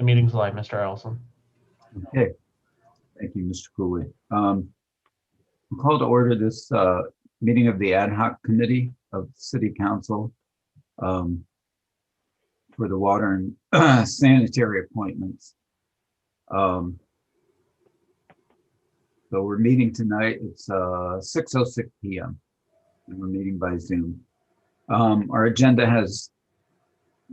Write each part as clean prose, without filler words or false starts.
The meeting's live, Mr. Ellison. Okay, thank you, Mr. Cooley. We'll call to order this meeting of the Ad Hoc Committee of City Council for the water and sanitary appointments. So we're meeting tonight. It's 6:06 p.m. and we're meeting by Zoom. Our agenda has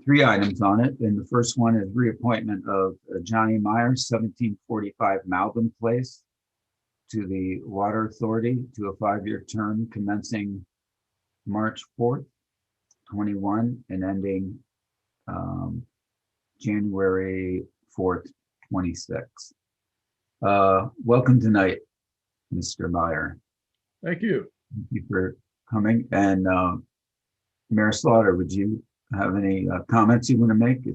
3 items on it, and the first one is reappointment of Johnny Myers, 1745 Malvern Place, to the Water Authority to a 5-year term commencing March 4th, 21 and ending January 4th, 26. Welcome tonight, Mr. Meyer. Thank you. Thank you for coming. And Mayor Slaughter, would you have any comments you want to make?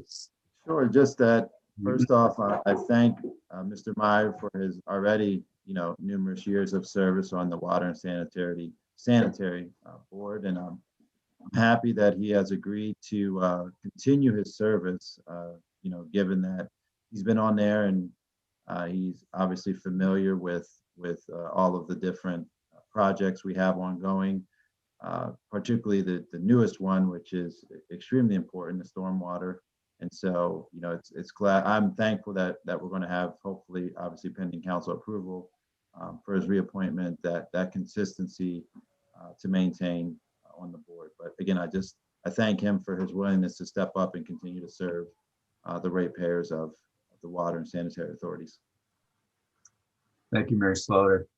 Sure. Just that, first off, I thank Mr. Meyer for his already, numerous years of service on the Water and Sanitary Board, and I'm happy that he has agreed to continue his service. Given that he's been on there and he's obviously familiar with all of the different projects we have ongoing. Particularly the newest one, which is extremely important, the stormwater. And so, it's glad, I'm thankful that we're going to have, hopefully, obviously pending council approval for his reappointment, that consistency to maintain on the board. But again, I thank him for his willingness to step up and continue to serve the ratepayers of the water and sanitary authorities. Thank you, Mayor Slaughter.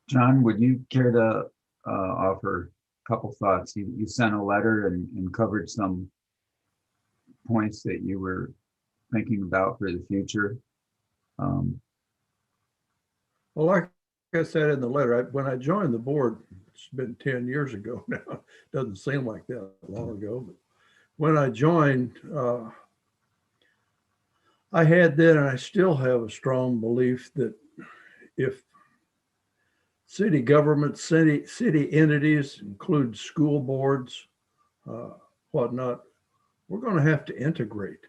John, would you care to offer a couple thoughts? You sent a letter and covered some points that you were thinking about for the future. Well, like I said in the letter, when I joined the board, it's been 10 years ago now. Doesn't seem like that long ago. But when I joined, I had then, and I still have a strong belief that if city government, city entities, include school boards, whatnot, we're going to have to integrate,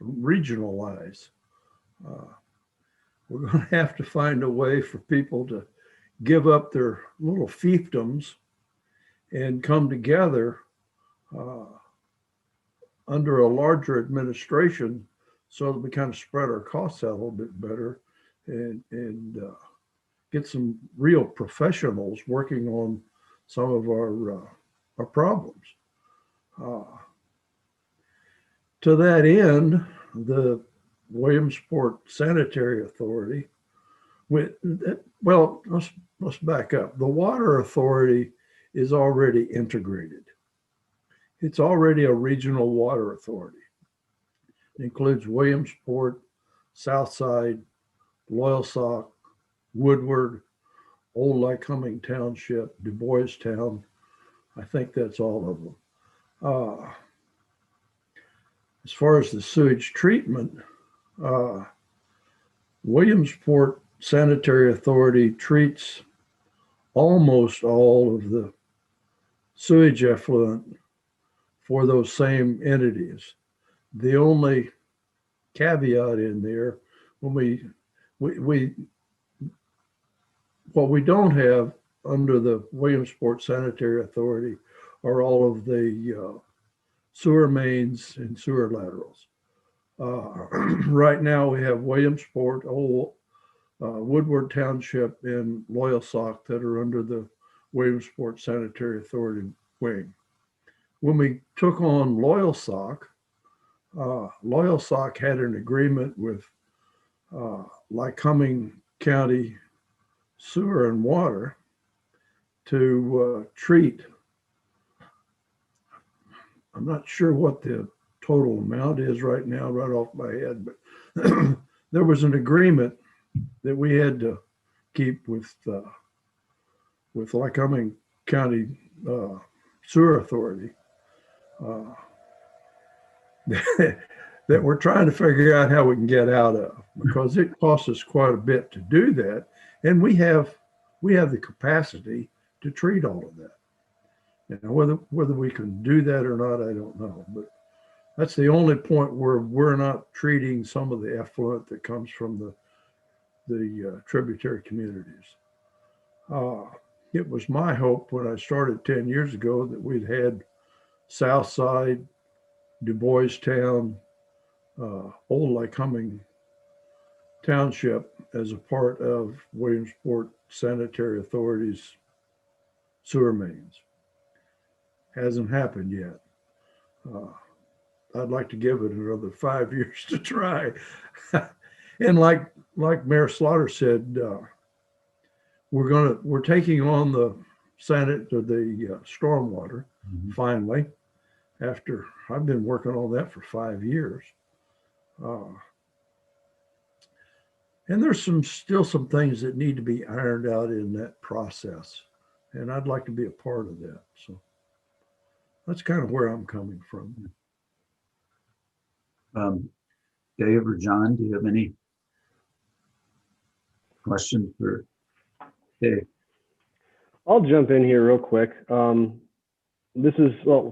regionalize. We're going to have to find a way for people to give up their little fiefdoms and come together under a larger administration so that we kind of spread our costs out a little bit better and get some real professionals working on some of our problems. To that end, the Williamsport Sanitary Authority, well, let's back up. The Water Authority is already integrated. It's already a regional water authority. It includes Williamsport, Southside, Loyalsock, Woodward, Old Lycoming Township, Du Bois Town. I think that's all of them. As far as the sewage treatment, Williamsport Sanitary Authority treats almost all of the sewage effluent for those same entities. The only caveat in there, when what we don't have under the Williamsport Sanitary Authority are all of the sewer mains and sewer laterals. Right now we have Williamsport, Woodward Township, and Loyalsock that are under the Williamsport Sanitary Authority wing. When we took on Loyalsock, Loyalsock had an agreement with Lycoming County Sewer and Water to treat, I'm not sure what the total amount is right now, right off my head, but there was an agreement that we had to keep with Lycoming County Sewer Authority that we're trying to figure out how we can get out of, because it costs us quite a bit to do that. And we have the capacity to treat all of that. And whether we can do that or not, I don't know. But that's the only point where we're not treating some of the effluent that comes from the tributary communities. It was my hope when I started 10 years ago that we'd had Southside, Du Bois Town, Old Lycoming Township as a part of Williamsport Sanitary Authority's sewer mains. Hasn't happened yet. I'd like to give it another 5 years to try. And like Mayor Slaughter said, we're taking on the stormwater finally, after I've been working on that for 5 years. And there's still some things that need to be ironed out in that process. And I'd like to be a part of that. So that's kind of where I'm coming from. Dave or John, do you have any questions for Dave? I'll jump in here real quick. Well,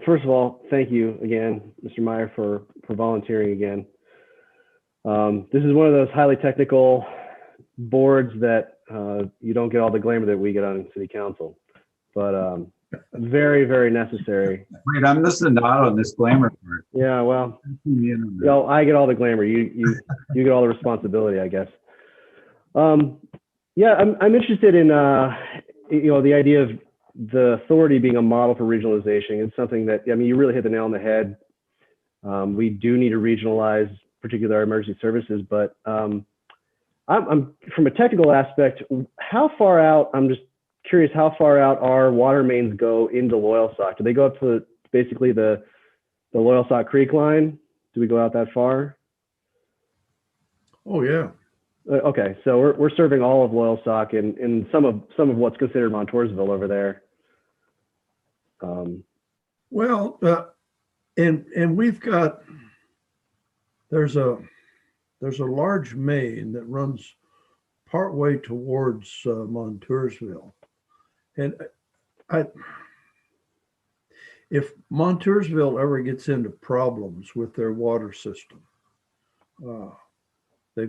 first of all, thank you again, Mr. Meyer, for volunteering again. This is one of those highly technical boards that you don't get all the glamour that we get on city council, but very, very necessary. Wait, I'm missing out on this glamour part. Yeah, well, I get all the glamour. You get all the responsibility, I guess. Yeah, I'm interested in the idea of the authority being a model for regionalization. It's something that, I mean, you really hit the nail on the head. We do need to regionalize, particularly our emergency services, but I'm from a technical aspect, how far out, I'm just curious how far out our water mains go into Loyalsock. Do they go up to basically the Loyalsock Creek line? Do we go out that far? Oh yeah. Okay, so we're serving all of Loyalsock and some of what's considered Montoursville over there. And we've got, there's a large main that runs partway towards Montoursville. And if Montoursville ever gets into problems with their water system, they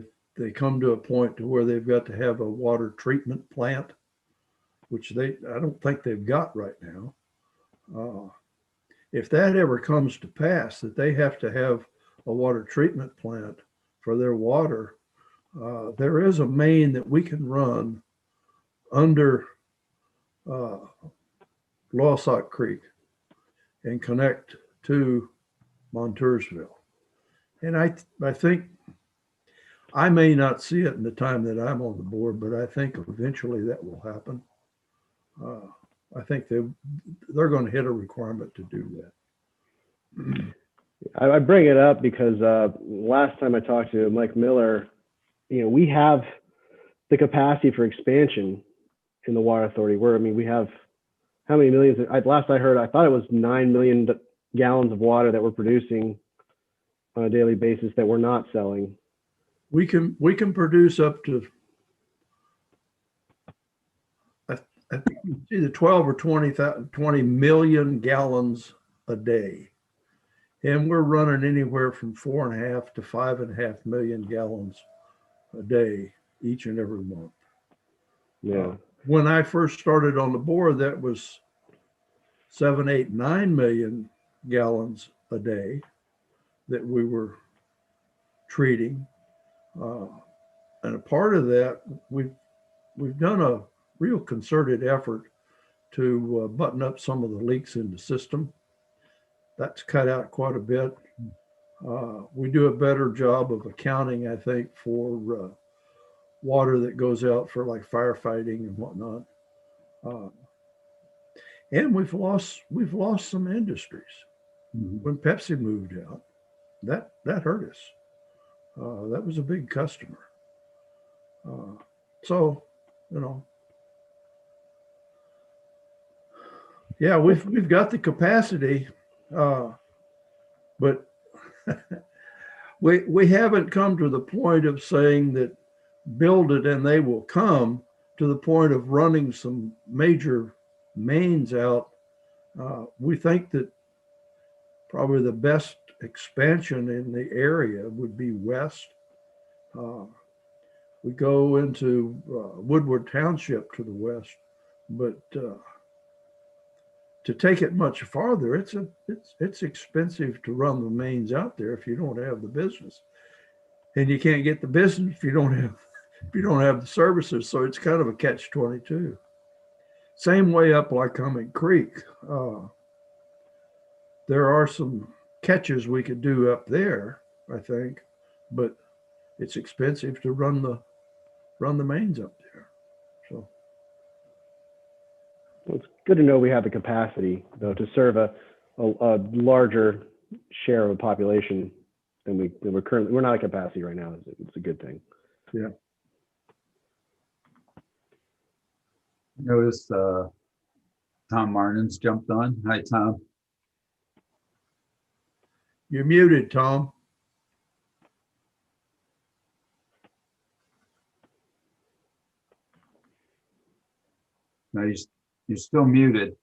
come to a point to where they've got to have a water treatment plant, which I don't think they've got right now. If that ever comes to pass, that they have to have a water treatment plant for their water, there is a main that we can run under Loyalsock Creek and connect to Montoursville. And I think I may not see it in the time that I'm on the board, but I think eventually that will happen. I think they're going to hit a requirement to do that. I bring it up because last time I talked to Mike Miller, we have the capacity for expansion in the water authority. We have how many millions? Last I heard, I thought it was 9 million gallons of water that we're producing on a daily basis that we're not selling. We can produce up to I think it's either 12 or 20 million gallons a day. And we're running anywhere from 4.5 to 5.5 million gallons a day each and every month. Yeah. When I first started on the board, that was 7, 8, 9 million gallons a day that we were treating. And a part of that, we've done a real concerted effort to button up some of the leaks in the system. That's cut out quite a bit. We do a better job of accounting, I think, for water that goes out for like firefighting and whatnot. And we've lost some industries. When Pepsi moved out, that hurt us. That was a big customer. So, yeah, we've got the capacity, but we haven't come to the point of saying that build it and they will come, to the point of running some major mains out We think that probably the best expansion in the area would be west. We go into Woodward Township to the west, but to take it much farther, it's expensive to run the mains out there if you don't have the business, and you can't get the business if you don't have the services. So it's kind of a catch-22. Same way up Lycoming Creek. There are some catches we could do up there, I think, but it's expensive to run the mains up there. So Well, it's good to know we have the capacity, though, to serve a larger share of a population than we're currently. We're not at capacity right now. It's a good thing. yeah. Notice Tom Martin's jumped on. Hi, Tom. You're muted, Tom. No, you're still muted.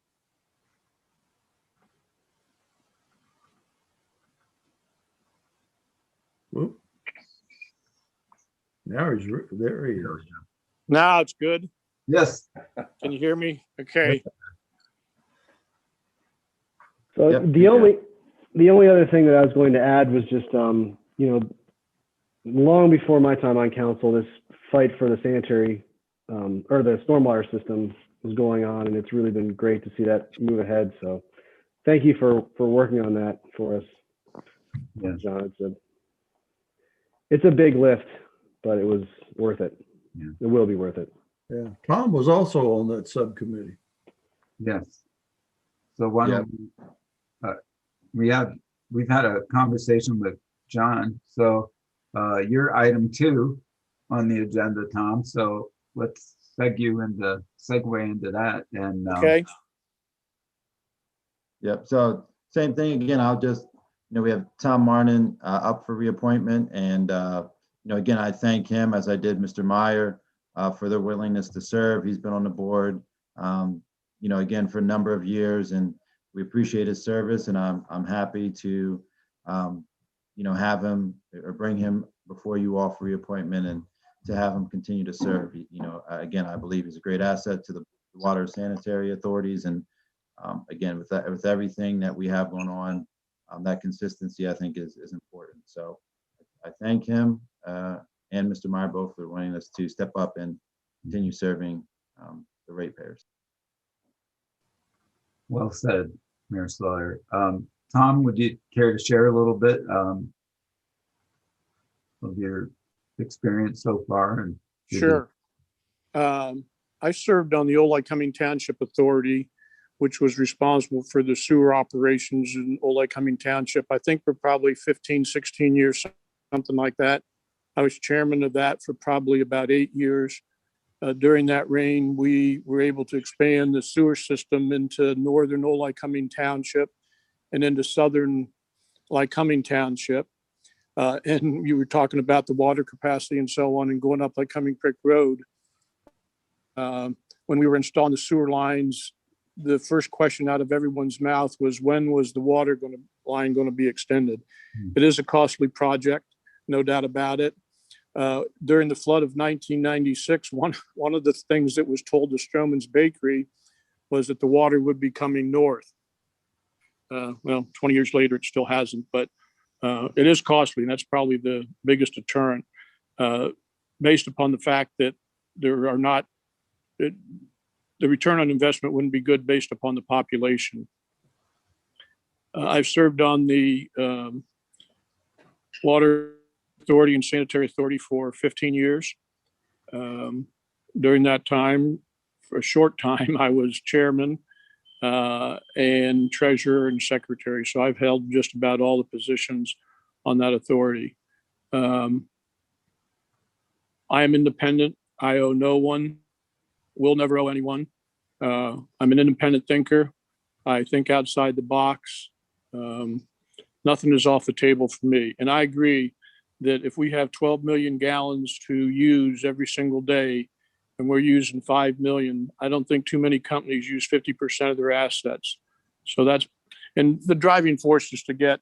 Whoop. Now there he is. Now it's good. Yes. Can you hear me? Okay. So Yep. the only other thing that I was going to add was just long before my time on council, this fight for the sanitary or the stormwater system was going on, and it's really been great to see that move ahead. So thank you for working on that for us, Yeah. John. It's a big lift, but it was worth it. Yeah. It will be worth it. Yeah. Tom was also on that subcommittee. Yes. So why don't we've had a conversation with John. So you're item 2 on the agenda, Tom. So let's segue into that. And Okay. Yep. So same thing again. I'll just, we have Tom Martin up for reappointment, and again, I thank him, as I did Mr. Meyer, for their willingness to serve. He's been on the board, again, for a number of years, and we appreciate his service. And I'm happy to, have him or bring him before you all for reappointment, and to have him continue to serve. Again, I believe he's a great asset to the water sanitary authorities, and again, with everything that we have going on, that consistency, I think, is important. So I thank him and Mr. Meyer both for wanting us to step up and continue serving the ratepayers. well said, Mayor Slaughter. Tom, would you care to share a little bit of your experience so far? And Sure. I served on the Old Lycoming Township Authority, which was responsible for the sewer operations in Old Lycoming Township. I think for probably 15, 16 years, something like that. I was chairman of that for probably about 8 years. During that reign, we were able to expand the sewer system into northern Old Lycoming Township and into southern Lycoming Township. And you were talking about the water capacity and so on, and going up Lycoming Creek Road. When we were installing the sewer lines, the first question out of everyone's mouth was, when was the water line going to be extended? It is a costly project, no doubt about it. During the flood of 1996, one of the things that was told to Stroman's Bakery was that the water would be coming north. Well, 20 years later, it still hasn't, but it is costly, and that's probably the biggest deterrent, based upon the fact that the return on investment wouldn't be good based upon the population. I've served on the Water Authority and Sanitary Authority for 15 years. During that time, for a short time, I was chairman and treasurer and secretary. So I've held just about all the positions on that authority. I am independent. I owe no one, will never owe anyone. I'm an independent thinker. I think outside the box. Nothing is off the table for me. And I agree that if we have 12 million gallons to use every single day, and we're using 5 million, I don't think too many companies use 50% of their assets. So that's, and the driving force is to get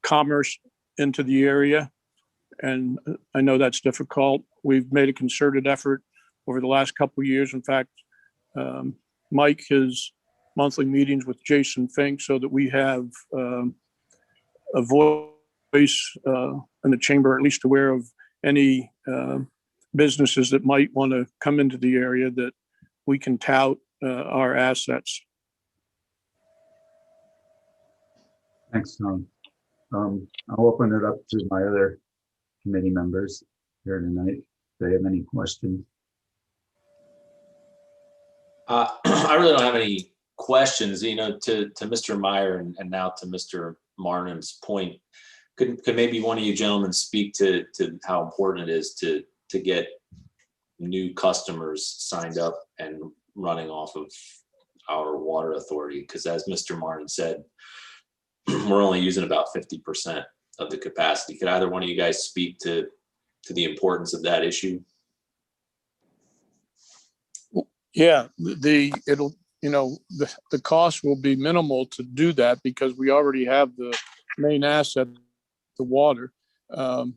commerce into the area. And I know that's difficult. We've made a concerted effort over the last couple of years. In fact, Mike has monthly meetings with Jason Fink so that we have a voice in the chamber, at least aware of any businesses that might want to come into the area, that we can tout our assets. Thanks, Tom. I'll open it up to my other committee members here tonight, if they have any questions. I really don't have any questions, to Mr. Meyer and now to Mr. Marnin's point. Could maybe one of you gentlemen speak to how important it is to get new customers signed up and running off of our water authority? Because as Mr. Martin said, we're only using about 50% of the capacity. Could either one of you guys speak to the importance of that issue? Yeah, the cost will be minimal to do that because we already have the main asset, the water. And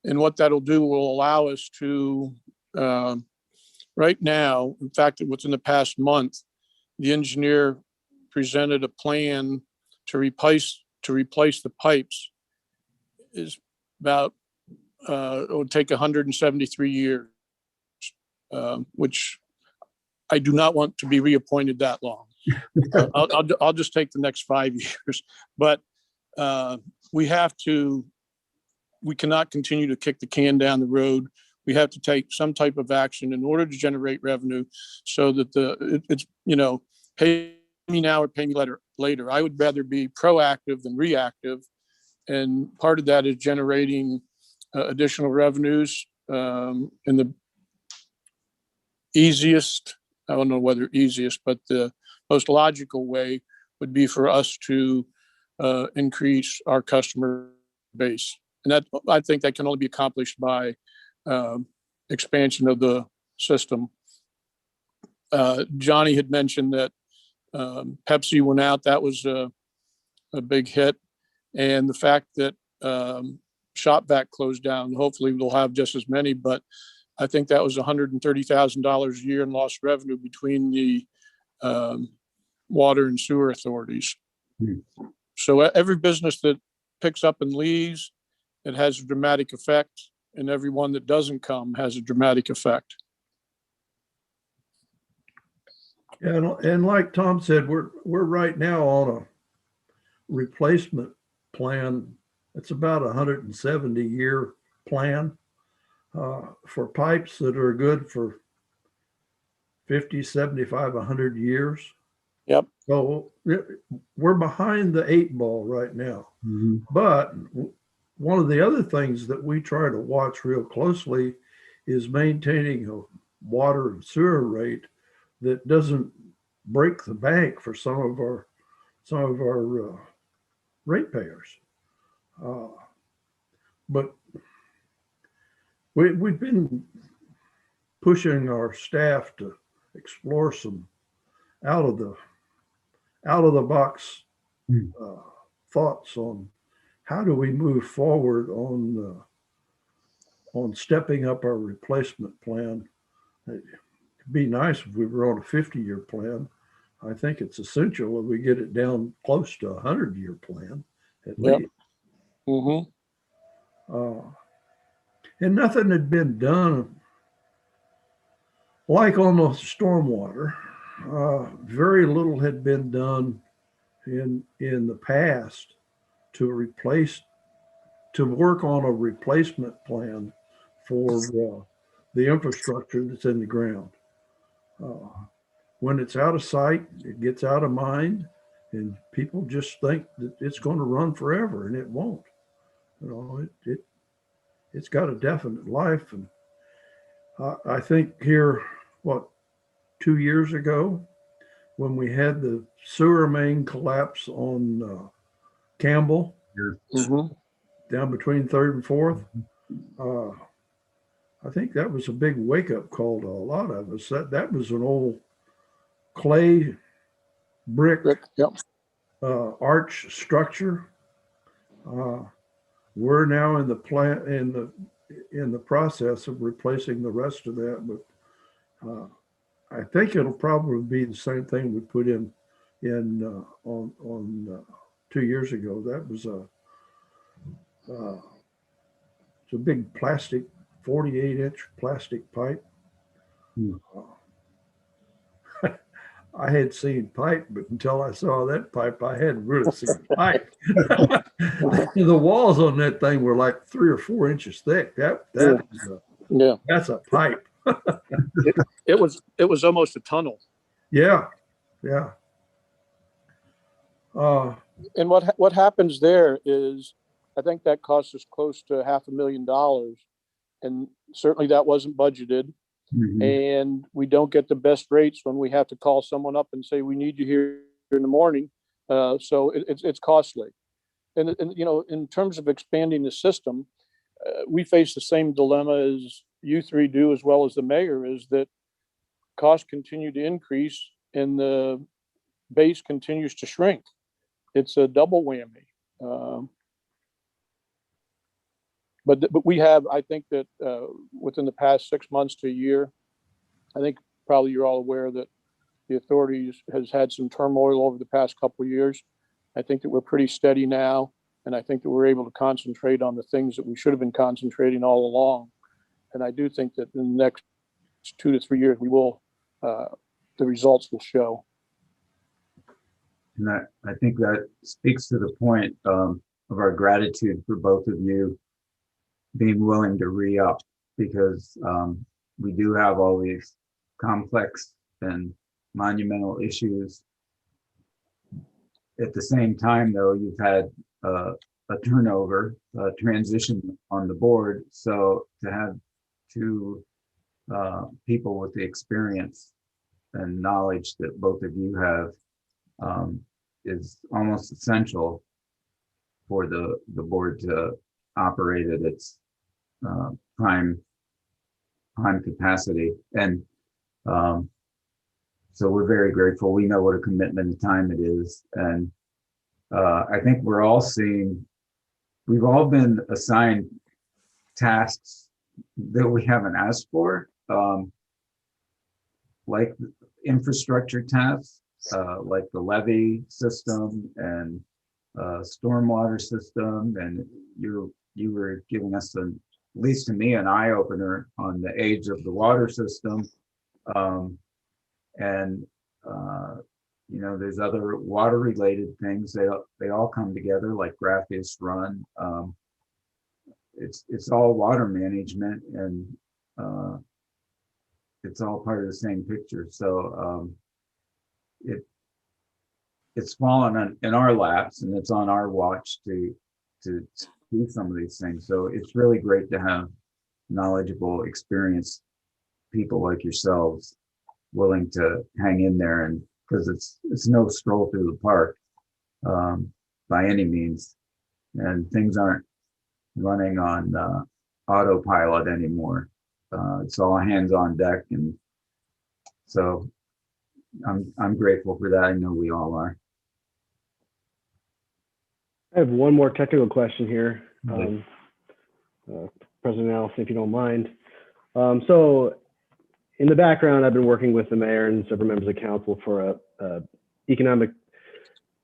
what that'll do will allow us to, right now, in fact, within the past month, the engineer presented a plan to replace the pipes. Is about, it would take 173 years, which I do not want to be reappointed that long. I'll just take the next 5 years, but we cannot continue to kick the can down the road. We have to take some type of action in order to generate revenue so that it's pay me now or pay me later. I would rather be proactive than reactive. And part of that is generating additional revenues. And the easiest, I don't know whether easiest, but the most logical way would be for us to increase our customer base. And that, I think that can only be accomplished by expansion of the system. Johnny had mentioned that Pepsi went out. That was a big hit. And the fact that Shopvac closed down, hopefully we'll have just as many, but I think that was $130,000 a year in lost revenue between the water and sewer authorities. So every business that picks up and leaves, it has a dramatic effect, and everyone that doesn't come has a dramatic effect. And like Tom said, we're right now on a replacement plan. It's about a 170-year plan for pipes that are good for 50, 75, 100 years. Yep. So we're behind the 8 ball right now. Mm-hmm. But one of the other things that we try to watch real closely is maintaining a water and sewer rate that doesn't break the bank for some of our ratepayers. But we've been pushing our staff to explore some out of the box thoughts on how do we move forward on stepping up our replacement plan. It'd be nice if we were on a 50-year plan. I think it's essential that we get it down close to a 100-year plan at least. Mm-hmm. And nothing had been done like on the stormwater. Very little had been done in the past to work on a replacement plan for the infrastructure that's in the ground. When it's out of sight, it gets out of mind, and people just think that it's going to run forever, and it won't. It's got a definite life. And I think here, 2 years ago, when we had the sewer main collapse on Campbell, down between 3rd and 4th, I think that was a big wake-up call to a lot of us. That was an old clay brick Yep. arch structure. We're now in the process of replacing the rest of that, but I think it'll probably be the same thing we put in on 2 years ago. That was it's a big plastic 48-inch plastic pipe. Hmm. I had seen pipe, but until I saw that pipe, I hadn't really seen pipe. The walls on that thing were like 3 or 4 inches thick. Yeah. That's a pipe. It was almost a tunnel. Yeah. And what happens there is, I think that cost us close to $500,000, and certainly that wasn't budgeted. Mhm. And we don't get the best rates when we have to call someone up and say, we need you here in the morning. So it's costly. And you know, in terms of expanding the system, we face the same dilemma as you three do, as well as the mayor, is that costs continue to increase and the base continues to shrink. It's a double whammy. But we have, I think that within the past 6 months to a year, I think probably you're all aware that the authorities has had some turmoil over the past couple of years. I think that we're pretty steady now, and I think that we're able to concentrate on the things that we should have been concentrating all along. And I do think that in the next 2 to 3 years, we will, the results will show. And I think that speaks to the point of our gratitude for both of you being willing to re-up, because we do have all these complex and monumental issues. At the same time, though, you've had a turnover, a transition on the board. So to have two people with the experience and knowledge that both of you have is almost essential for the board to operate at its prime capacity. And so we're very grateful. We know what a commitment of time it is. And I think we're all seeing, we've all been assigned tasks that we haven't asked for, like infrastructure tasks, like the levee system and stormwater system. And you were giving us, at least to me, an eye opener on the age of the water system. And you know, there's other water related things. They all come together, like Graffius Run. It's all water management, and it's all part of the same picture. So it's fallen in our laps, and it's on our watch to do some of these things. So it's really great to have knowledgeable, experienced people like yourselves willing to hang in there, and because it's no stroll through the park by any means, and things aren't running on autopilot anymore. It's all hands on deck, and so I'm grateful for that. I know we all are. I have one more technical question here, Okay. President Allison, if you don't mind. So in the background, I've been working with the mayor and several members of council for a economic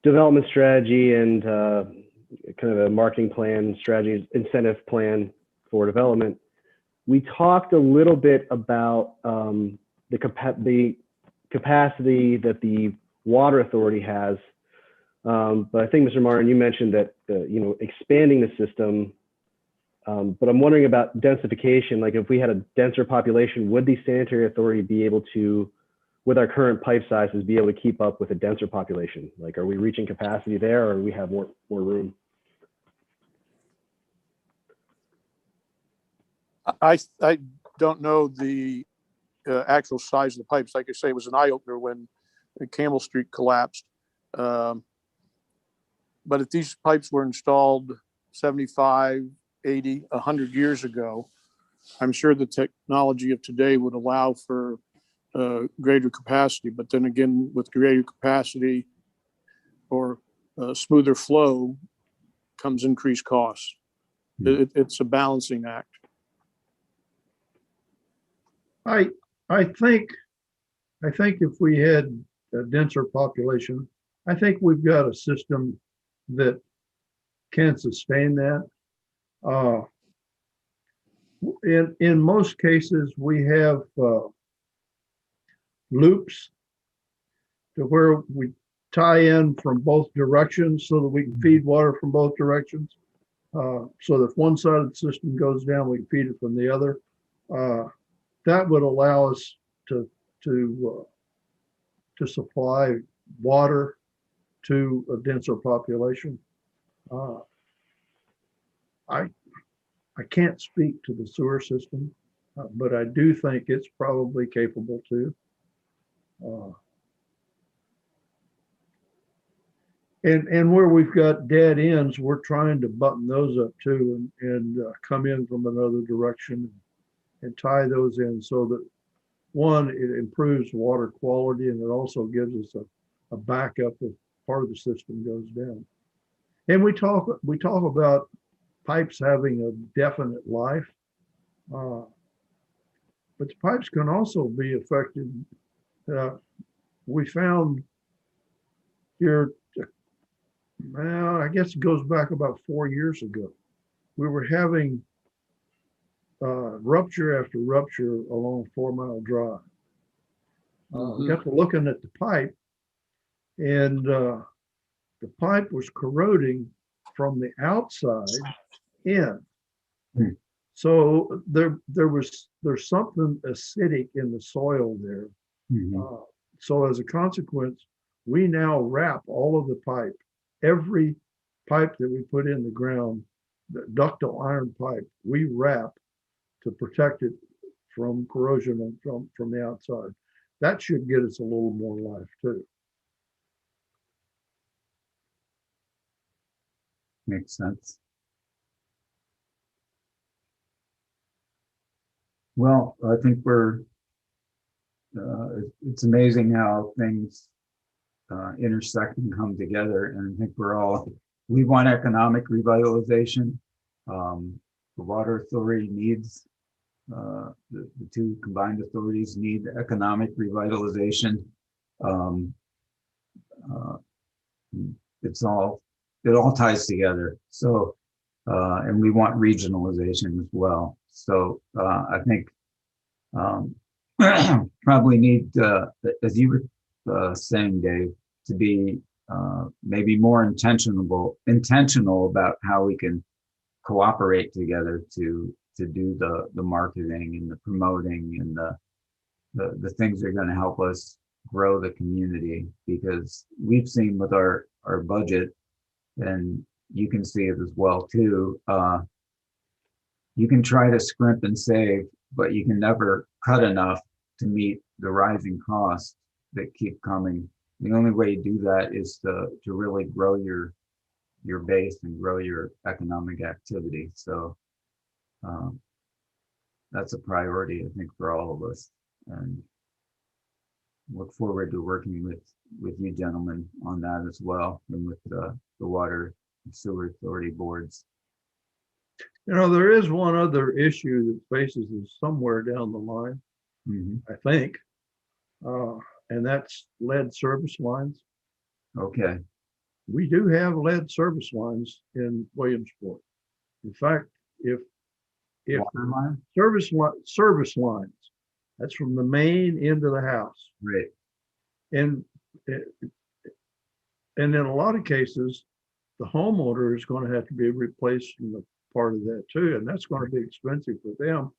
development strategy and kind of a marketing plan, strategy, incentive plan for development. We talked a little bit about the capacity that the water authority has. But I think, Mr. Martin, you mentioned that, you know, expanding the system, but I'm wondering about densification. Like if we had a denser population, would the sanitary authority be able to, with our current pipe sizes, be able to keep up with a denser population? Like, are we reaching capacity there, or do we have more room? I don't know the actual size of the pipes. Like I say, it was an eye opener when Camel Street collapsed. But if these pipes were installed 75, 80, 100 years ago, I'm sure the technology of today would allow for greater capacity. But then again, with greater capacity, or smoother flow comes increased costs. It's a balancing act. I think if we had a denser population, I think we've got a system that can sustain that. In most cases, we have loops to where we tie in from both directions so that we can feed water from both directions. So that if one side of the system goes down, we can feed it from the other. That would allow us to supply water to a denser population. I can't speak to the sewer system, but I do think it's probably capable too. And where we've got dead ends, we're trying to button those up too and come in from another direction and tie those in so that one, it improves water quality and it also gives us a backup if part of the system goes down. And we talk about pipes having a definite life, but the pipes can also be affected. We found here, well, I guess it goes back about 4 years ago. We were having rupture after rupture along 4 Mile Drive. Got to looking at the pipe, and the pipe was corroding from the outside in. So there's something acidic in the soil there. So as a consequence, we now wrap all of the pipe. Every pipe that we put in the ground, the ductile iron pipe, we wrap to protect it from corrosion from the outside. That should get us a little more life too. Makes sense. Well, I think it's amazing how things intersect and come together. And I think we want economic revitalization. The Water Authority needs, the two combined authorities need economic revitalization. It all ties together. So, and we want regionalization as well. So I think probably need, as you were saying, Dave, to be maybe more intentional about how we can cooperate together to do the marketing and the promoting and the things that are going to help us grow the community, because we've seen with our budget, and you can see it as well too, you can try to scrimp and save, but you can never cut enough to meet the rising costs that keep coming. The only way you do that is to really grow your base and grow your economic activity. So that's a priority, I think, for all of us, and look forward to working with you gentlemen on that as well, and with the Water and Sewer Authority boards. You know, there is one other issue that faces us somewhere down the line, I think, and that's lead service lines. Okay. We do have lead service lines in Williamsport. In fact, if Water line? service lines, that's from the main into the house. Right. And in a lot of cases, the homeowner is going to have to be replaced in the part of that too, and that's going to be expensive for them.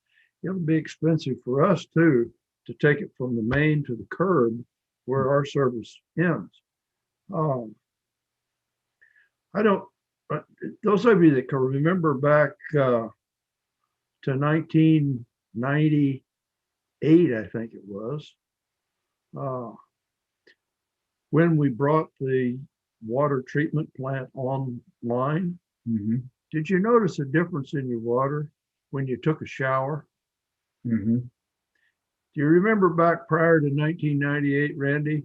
It'll be expensive for us too to take it from the main to the curb where our service ends. Those of you that can remember back to 1998, I think it was, when we brought the water treatment plant online. Did you notice a difference in your water when you took a shower? Do you remember back prior to 1998, Randy,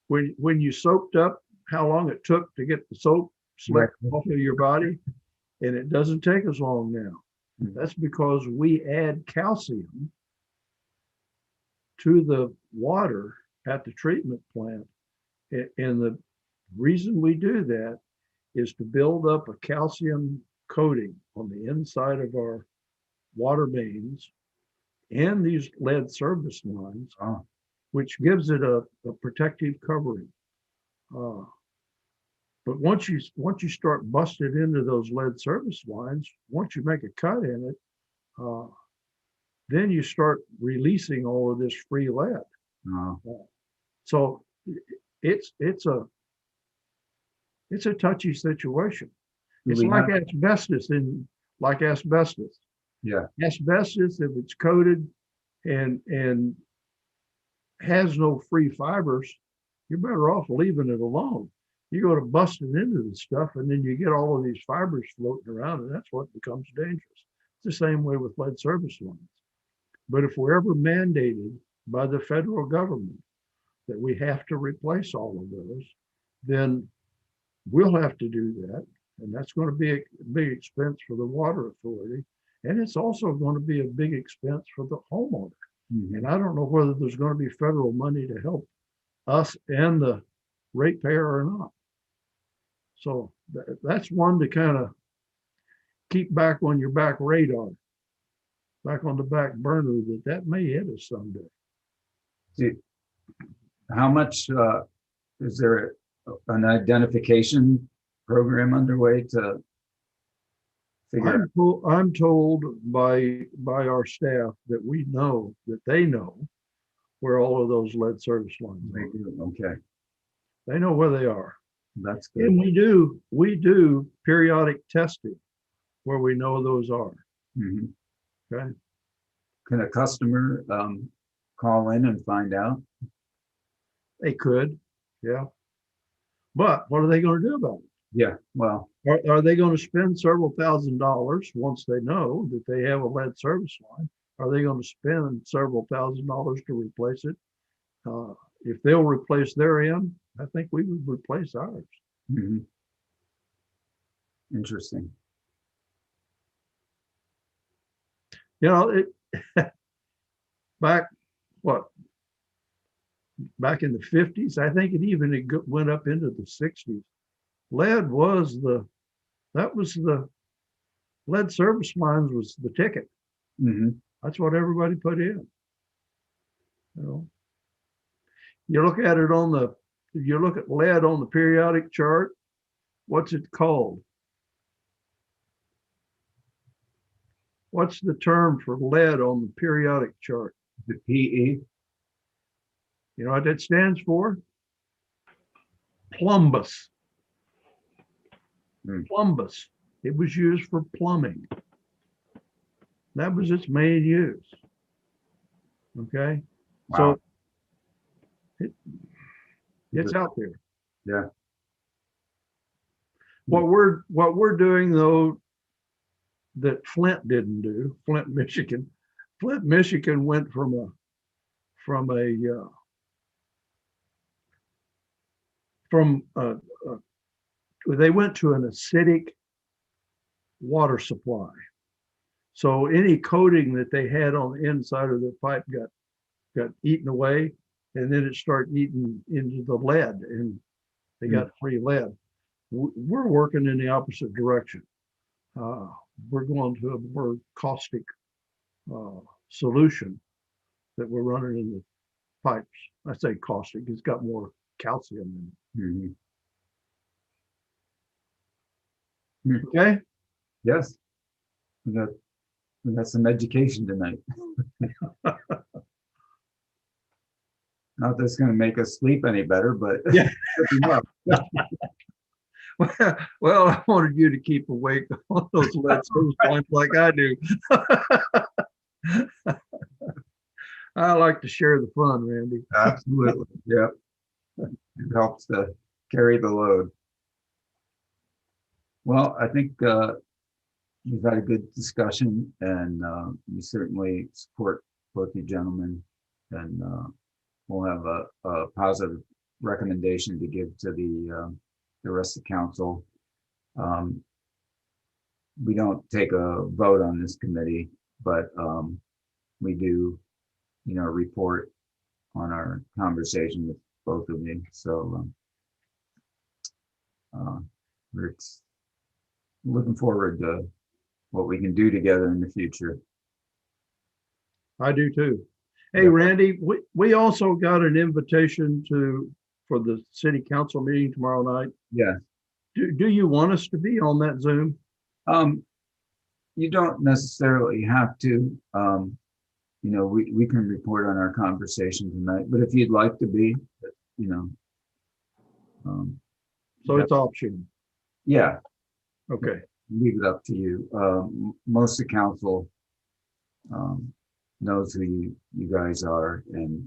when you soaked up, how long it took to get the soap slick off of your body, and it doesn't take as long now. That's because we add calcium to the water at the treatment plant. And the reason we do that is to build up a calcium coating on the inside of our water mains and these lead service lines, which gives it a protective covering. But once you start busting into those lead service lines, once you make a cut in it, then you start releasing all of this free lead. So it's a touchy situation. It's like asbestos Yeah. Asbestos, if it's coated and has no free fibers, you're better off leaving it alone. You go to busting into the stuff, and then you get all of these fibers floating around, and that's what becomes dangerous. It's the same way with lead service lines. But if we're ever mandated by the federal government that we have to replace all of those, then we'll have to do that. And that's going to be a big expense for the water authority. And it's also going to be a big expense for the homeowner. And I don't know whether there's going to be federal money to help us and the ratepayer or not. So that's one to kind of keep back on your back radar, back on the back burner, that may hit us someday. See, how much is there an identification program underway to figure out? I'm told by our staff that they know where all of those lead service lines are. Okay, They know where they are. that's good. And we do periodic testing where we know those are. Okay. Can a customer call in and find out? They could, yeah. But what are they going to do about it? Yeah, well, Are they going to spend several $1,000s once they know that they have a lead service line? Are they going to spend several $1,000s to replace it? If they'll replace their end, I think we would replace ours. Interesting. You know, back in the 50s, I think it went up into the 60s. Lead was the lead service lines was the ticket. That's what everybody put in. You know, you look at lead on the periodic chart. What's it called? What's the term for lead on the periodic chart? The PE. You know what that stands for? Plumbus. Plumbus. It was used for plumbing. That was its main use. Okay. Wow. So it's out there. Yeah. What we're doing though, that Flint didn't do, Flint, Michigan went they went to an acidic water supply. So any coating that they had on the inside of the pipe got eaten away, and then it started eating into the lead, and they got free lead. We're working in the opposite direction. We're going to a more caustic solution that we're running in the pipes. I say caustic, it's got more calcium in it. Okay. Yes. We got some education tonight. Not that's going to make us sleep any better, but yeah. Well, I wanted you to keep awake on those lead service lines like I do. I like to share the fun, Randy. Absolutely. Yeah. It helps to carry the load. Well, I think we've had a good discussion, and we certainly support both you gentlemen, and we'll have a positive recommendation to give to the the rest of council. We don't take a vote on this committee, but we do, report on our conversation with both of you. So we're looking forward to what we can do together in the future. I do too. Hey, Yeah. Randy, we also got an invitation for the city council meeting tomorrow night. Yeah. Do you want us to be on that Zoom? You don't necessarily have to. We can report on our conversation tonight, but if you'd like to be, So it's optional. yeah, Okay. leave it up to you. Most of council knows who you guys are, and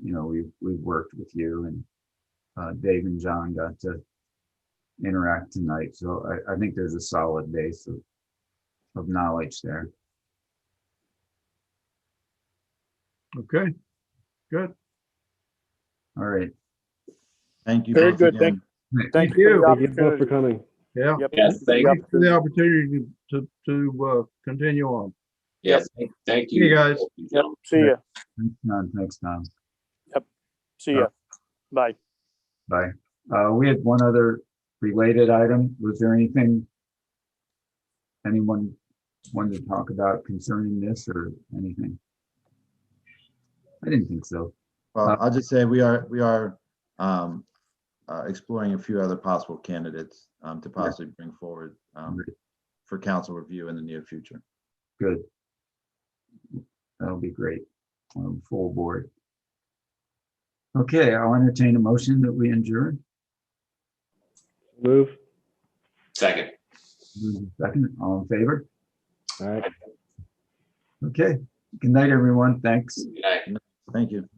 we've worked with you, and Dave and John got to interact tonight, so I think there's a solid base of knowledge there. Okay. Good. All right. Thank you. Very both good. again. Thank you. you for Thank the you both for opportunity. coming. Yeah. Yep. Yes, thank Yep. you. For the opportunity to continue on. Yeah, thank you. Hey, guys. Yep. See ya. Thanks, Tom. See ya. Bye. Bye. We had one other related item. Was there anything anyone wanted to talk about concerning this or anything? I didn't think so. Well, I'll just say we are exploring a few other possible candidates to possibly bring forward for council review in the near future. Good. That'll be great. Full board. Okay, I'll entertain a motion that we adjourn. Move. Second. Second, all in favor? All right. Okay. Good night, everyone. Thanks. Good night. Thank you.